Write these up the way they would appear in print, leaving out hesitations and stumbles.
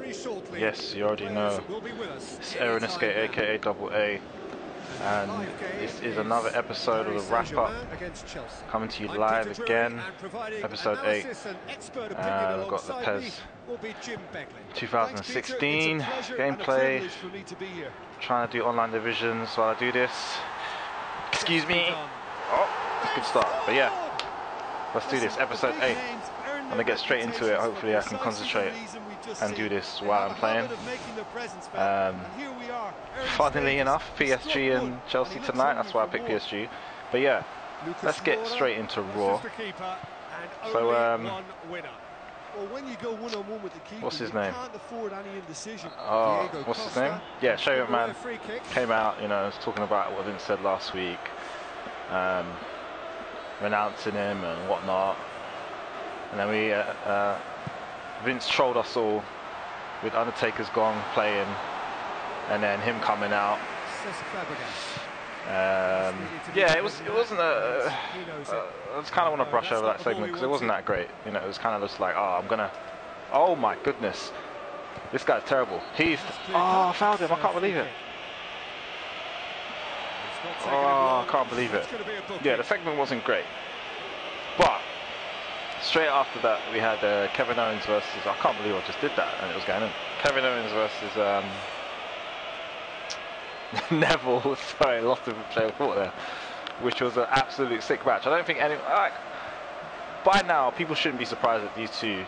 Yes, you already know. It's Aaron Escape, aka Double A, and this is another episode of the wrap-up, coming to you live again, episode 8. We've got the PES 2016 gameplay. Trying to do online divisions while I do this. Excuse me. Oh, good start. But yeah, let's do this. Episode 8. I'm gonna get straight into it. Hopefully, I can concentrate and do this while I'm playing. Funnily enough, PSG and Chelsea tonight. That's why I picked PSG. But yeah, let's get straight into Raw. So what's his name? Oh, what's his name? Yeah, Showman Man came out, you know, was talking about what Vince said last week, renouncing him and whatnot. And then Vince trolled us all with Undertaker's gong playing, and then him coming out. Yeah, it wasn't a. I just kind of want to brush over that segment because it wasn't that great. You know, it was kind of just like, oh my goodness, this guy's terrible. I fouled him. I can't believe it. Oh, I can't believe it. Yeah, the segment wasn't great, but straight after that we had Kevin Owens versus. I can't believe I just did that and it was going in. Kevin Owens versus Neville. Sorry, lost a trail of thought there. Which was an absolute sick match. I don't think anyone by now people shouldn't be surprised that these two.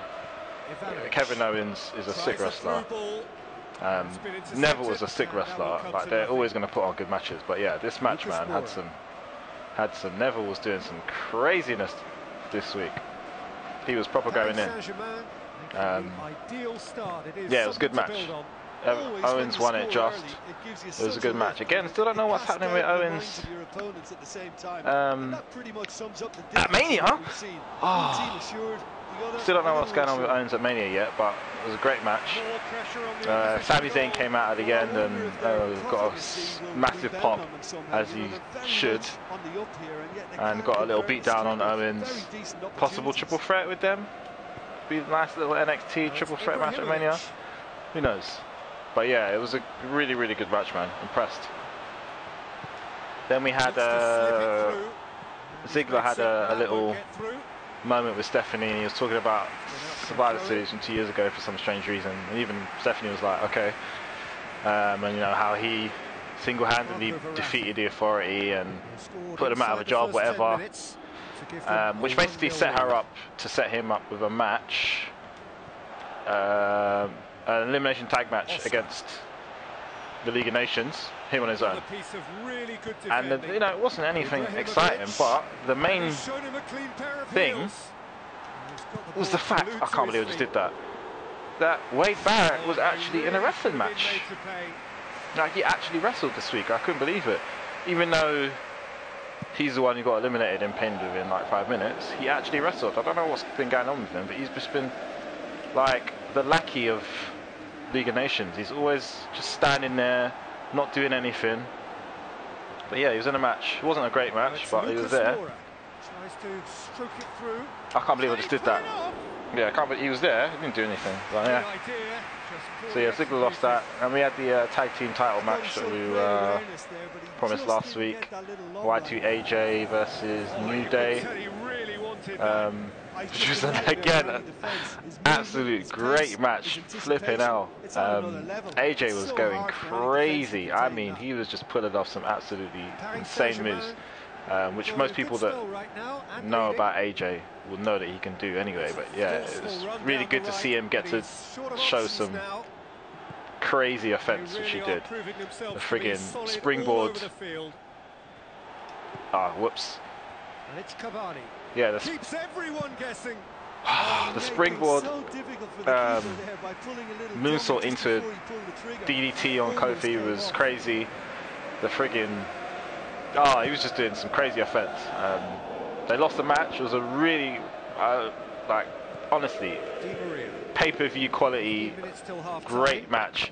Kevin Owens is a sick wrestler. Neville was a sick wrestler. Like, they're always going to put on good matches. But yeah, this match, man, had some. Neville was doing some craziness this week. He was proper going in. Yeah, it was a good match. Owens won it just. It was a good match. Again, still don't know what's happening with Owens at Mania. Still don't know what's going on with Owens at Mania yet, but it was a great match. Sami Zayn came out at the end and got a massive pop, as he should, and got a little beat down on Owens. Possible triple threat with them. Be a nice little NXT triple threat match at Mania. Who knows? But yeah, it was a really, really good match, man. Impressed. Then we had Ziggler had a little moment with Stephanie, and he was talking about Survivor Series from 2 years ago for some strange reason. And even Stephanie was like, okay, and you know how he single-handedly defeated the Authority and put him out of a job, whatever. Which basically set her up to set him up with a match. An elimination tag match against the League of Nations, him on his own. And you know, it wasn't anything exciting, but the main thing was the fact, I can't believe I just did that, that Wade Barrett was actually in a wrestling match. Like, he actually wrestled this week. I couldn't believe it. Even though he's the one who got eliminated and pinned within like 5 minutes, he actually wrestled. I don't know what's been going on with him, but he's just been like the lackey of League of Nations. He's always just standing there, not doing anything. But yeah, he was in a match. It wasn't a great match, but he was there. I can't believe I just did that. Yeah, I can't believe he was there. He didn't do anything. But yeah. So yeah, Ziggler lost that, and we had the tag team title match that we promised last week. Y2AJ versus New Day. Which was again absolute great match. Flipping out. AJ was going crazy. I mean, he was just pulling off some absolutely insane moves, which most people that know about AJ will know that he can do anyway. But yeah, it was really good to see him get to show some crazy offense, which he did. The friggin' springboard. Whoops. Yeah, the springboard moonsault into DDT on Kofi was crazy. The friggin' he was just doing some crazy offense. They lost the match. It was a really like, honestly, pay-per-view quality, great match.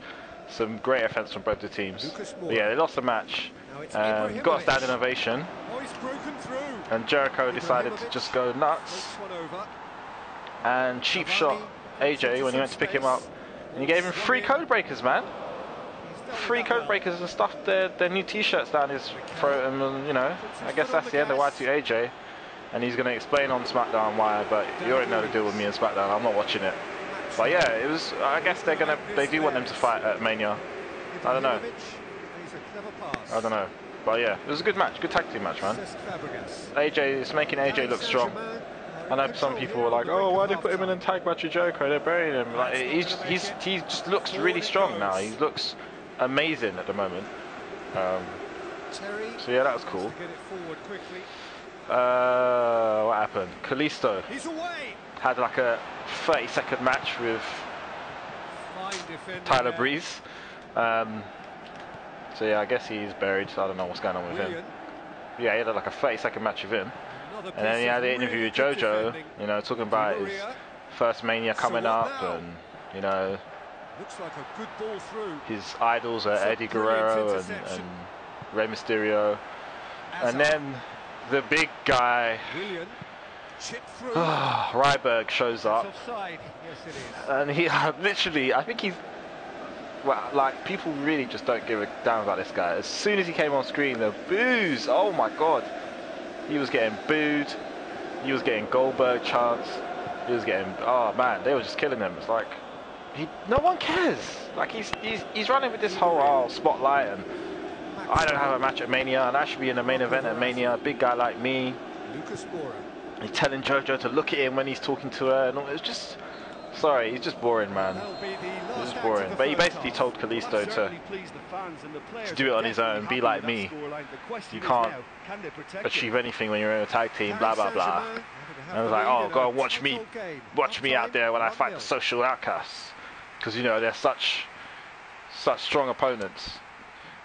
Some great offense from both the teams. But yeah, they lost the match. Got a standing ovation, and Jericho decided to just go nuts and cheap shot AJ when he went to pick him up. And he gave him 3 code breakers, man. 3 code breakers and stuffed their new t-shirts down his throat, and you know, I guess that's the end of Y2AJ. And he's going to explain on SmackDown why, but you already know the deal with me and SmackDown. I'm not watching it. But yeah, it was. I guess they do want them to fight at Mania. I don't know. But yeah, it was a good match, good tag team match, man. It's making AJ look strong. I know some people were like, oh, why did they put him in a tag match with Jericho? They're burying him. Like, he just looks really strong now. He looks amazing at the moment. So yeah, that was cool. What happened? Kalisto had like a 30-second match with Tyler Breeze. So yeah, I guess he's buried. So I don't know what's going on with him. Yeah, he had like a 30-second match with him. And then he had the interview with JoJo, you know, talking about his first Mania coming up, and you know, his idols are Eddie Guerrero and Rey Mysterio. And then the big guy, Ryback, shows up, and he literally, I think he's, well, like, people really just don't give a damn about this guy. As soon as he came on screen, the boos, oh my god, he was getting booed, he was getting Goldberg chants, he was getting, oh man, they were just killing him. It's like, no one cares. Like, he's running with this whole spotlight, and I don't have a match at Mania, and I should be in the main event at Mania. A big guy like me. He's telling JoJo to look at him when he's talking to her, and all. It's just, sorry, he's just boring, man. He's just boring. But he basically told Kalisto to do it on his own, be like me. You can't achieve anything when you're in a tag team, blah blah blah. And I was like, oh, go and watch me out there when I fight the Social Outcasts, because you know they're such strong opponents.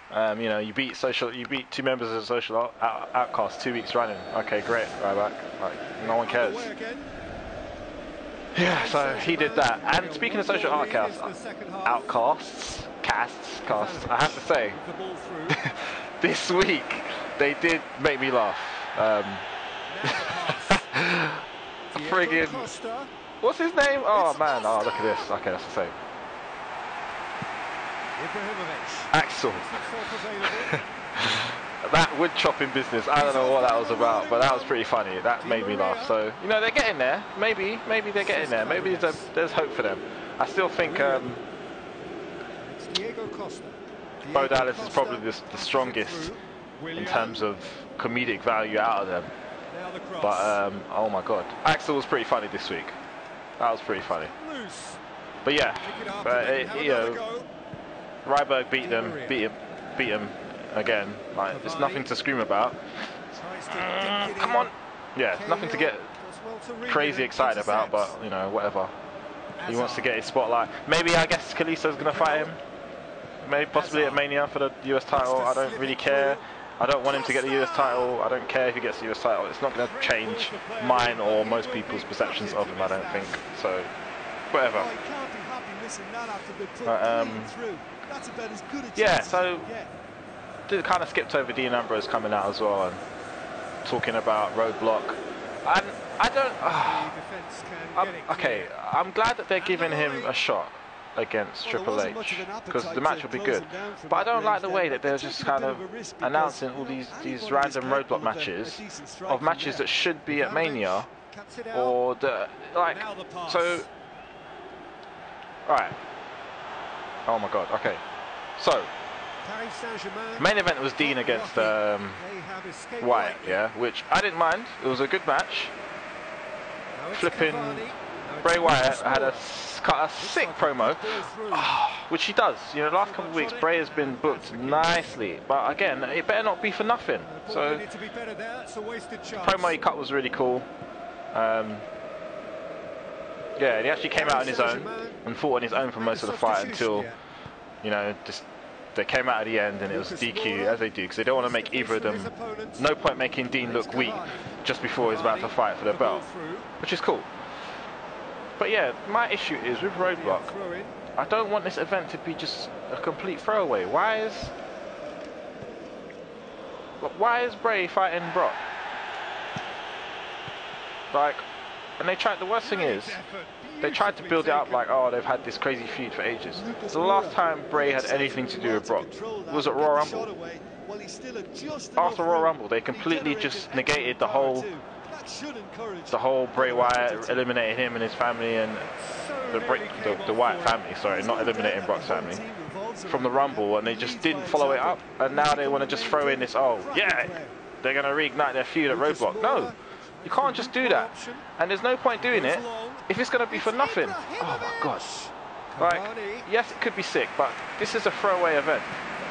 You know, you beat 2 members of the Social Outcasts 2 weeks running. Okay, great, Ryback. Like, no one cares. Yeah, so he did that. And speaking of Social Outcasts, I have to say, this week they did make me laugh. Friggin', what's his name? Oh man, oh look at this. Okay, that's the same. Axel. That wood chopping business, I don't know what that was about, but that was pretty funny. That made me laugh. So, you know, they're getting there. Maybe they're getting there. Maybe there's hope for them. I still think Bo Dallas is probably the strongest in terms of comedic value out of them. But oh my god, Axel was pretty funny this week. That was pretty funny. But yeah, you know, Ryback beat him again. Like, there's nothing to scream about. Come on. Yeah, nothing to get crazy excited about, but you know, whatever. He wants to get his spotlight. Maybe, I guess Kalisto's gonna fight him. Maybe possibly at Mania for the US title. I don't really care. I don't want him to get the US title. I don't care if he gets the US title. It's not going to change mine or most people's perceptions of him, I don't think. So, whatever. Yeah, so kind of skipped over Dean Ambrose coming out as well and talking about Roadblock. And I don't. Okay, I'm glad that they're giving him a shot against Triple H, because the match will be good. But I don't like the way that they're just kind of announcing all these random Roadblock matches of matches that should be at Mania, or like, so. Right. Oh my god. Okay. So, main event was Dean against Wyatt, yeah, which I didn't mind. It was a good match. Flipping Bray Wyatt had a sick promo, which he does. You know, the last couple of weeks Bray has been booked nicely, but again, it better not be for nothing. So, the promo he cut was really cool. Yeah, he actually came out on his own and fought on his own for most of the fight until, you know, just they came out at the end and it was DQ, as they do, because they don't want to make either of them. No point making Dean look weak just before he's about to fight for the belt, which is cool. But yeah, my issue is with Roadblock, I don't want this event to be just a complete throwaway. Why is Bray fighting Brock? Like, And they tried, the worst thing is, they tried to build it up like, oh, they've had this crazy feud for ages. The last time Bray had anything to do with Brock was at Raw Rumble. After Raw Rumble, they completely just negated the whole Bray Wyatt, eliminated him and his family and the Wyatt family, sorry, not eliminating Brock's family, from the Rumble, and they just didn't follow it up. And now they want to just throw in this, oh, yeah, they're going to reignite their feud at Roadblock. No. You can't just do that, and there's no point doing it if it's going to be for nothing. Oh my gosh. Like, yes, it could be sick, but this is a throwaway event.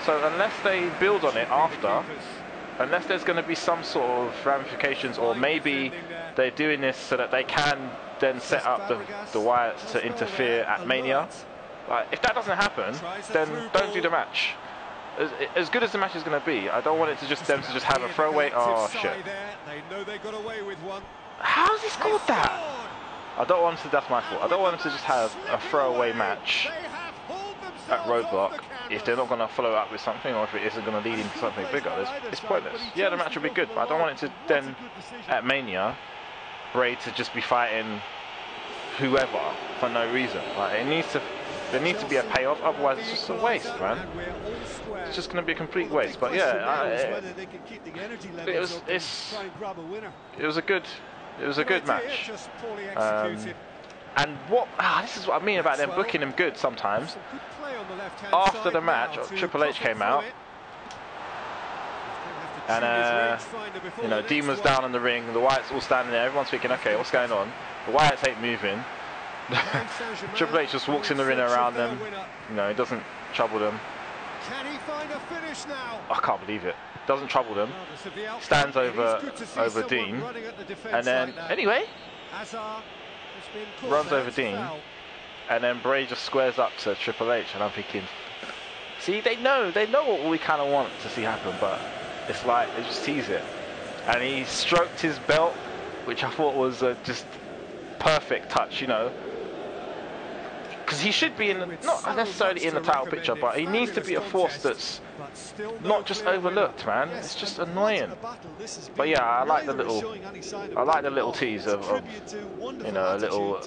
So unless they build on it after, unless there's going to be some sort of ramifications, or maybe they're doing this so that they can then set up the Wyatts to interfere at Mania. Like, if that doesn't happen, then don't do the match. As good as the match is going to be, I don't want it to just them to just have a throwaway. Oh shit! How has he scored that? I don't want to. That's my fault. I don't want them to just have a throwaway match at Roadblock if they're not going to follow up with something, or if it isn't going to lead into something bigger. It's pointless. Yeah, the match will be good, but I don't want it to then at Mania, Bray to just be fighting whoever for no reason. Like, there needs to be a payoff, otherwise it's just a waste, man. It's just going to be a complete waste. But yeah, it was a good match. And this is what I mean about them booking them good sometimes. After the match, Triple H came out, and you know, Dean was down in the ring, the Wyatts all standing there, everyone's thinking, okay, what's going on? The Wyatts ain't moving. Triple H just walks in the ring around them. You know, he doesn't trouble them. I can't believe it. Doesn't trouble them. Stands over Dean, and then anyway runs over Dean, and then Bray just squares up to Triple H, and I'm thinking, see, they know what we kind of want to see happen, but it's like they just tease it. And he stroked his belt, which I thought was just perfect touch, you know. Because he should be not necessarily in the title picture, but he needs to be a force that's not just overlooked, man. It's just annoying. But yeah, I like the little tease of you know, a little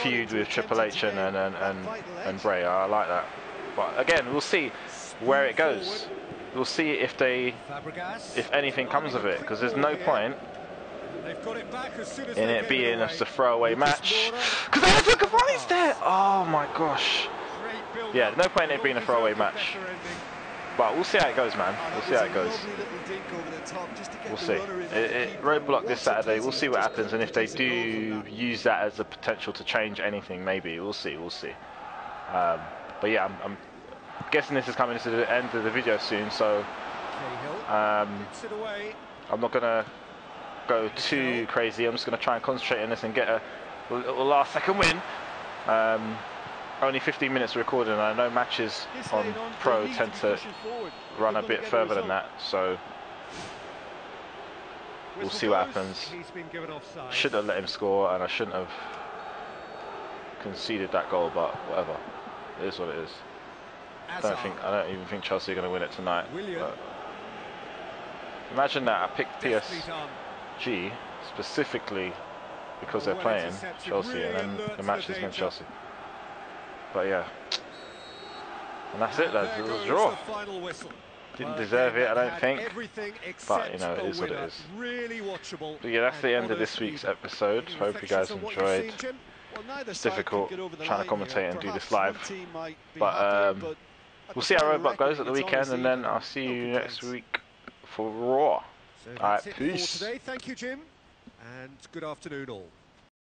feud with Triple H and Bray. I like that. But again, we'll see where it goes. We'll see if anything comes of it, because there's no point in it being just a throwaway match. Because I have a Cavani's there! Oh my gosh. Yeah, no point in it being a throwaway match. But we'll see how it goes, man. We'll see how it goes. We'll see. Roadblock this Saturday, we'll see what happens, and if they do use that as a potential to change anything, maybe. We'll see, we'll see. But yeah, I'm guessing this is coming to the end of the video soon, so I'm not going to go too crazy. I'm just going to try and concentrate on this and get a little last second win. Only 15 minutes recording, and I know matches on Pro tend to run a bit further than that, so we'll see what happens. Should have let him score, and I shouldn't have conceded that goal, but whatever. It is what it is. I don't even think Chelsea are going to win it tonight. But imagine that I picked PSG specifically because they're playing Chelsea, and then the match is against Chelsea. But yeah, and that's it, lads. It was a draw. Didn't deserve it, I don't think, but you know, it is what it is. But yeah, that's the end of this week's episode. Hope you guys enjoyed. It's difficult trying to commentate and do this live, but we'll see how Roadblock goes at the weekend, and then I'll see you next week for Raw. Alright, peace. Thank you, Jim, and good afternoon all.